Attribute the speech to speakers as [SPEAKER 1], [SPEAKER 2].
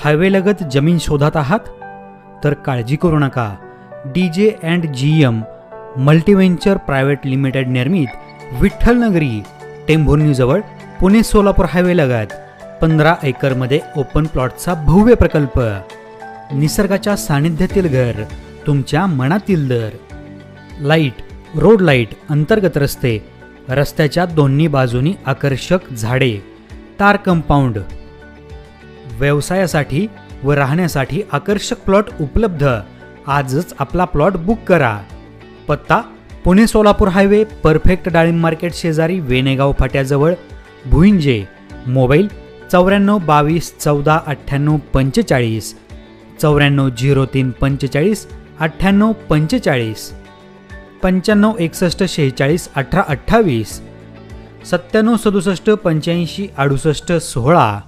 [SPEAKER 1] हायवेलगत जमीन शोधात आहात तर काळजी करू नका. DJ&GM मल्टीव्हेंचर प्रायव्हेट लिमिटेड निर्मित विठ्ठलनगरी टेंभुर्णीजवळ पुणे सोलापूर हायवेलगत 15 एकरमध्ये ओपन प्लॉटचा भव्य प्रकल्प. निसर्गाच्या सानिध्यातील घर, तुमच्या मनातील दर. लाईट, रोड लाईट, अंतर्गत रस्ते, रस्त्याच्या दोन्ही बाजूनी आकर्षक झाडे, तार कंपाऊंड. व्यवसायासाठी व राहण्यासाठी आकर्षक प्लॉट उपलब्ध. आजच आपला प्लॉट बुक करा. पत्ता पुणे सोलापूर हायवे, परफेक्ट डाळिंब मार्केट शेजारी, वेनेगाव फाट्याजवळ, भुईंजे. मोबाईल 94 22 14 98 45, 94 03 45 98 45, 95 61 46 18 28, 97 67 85 68 16.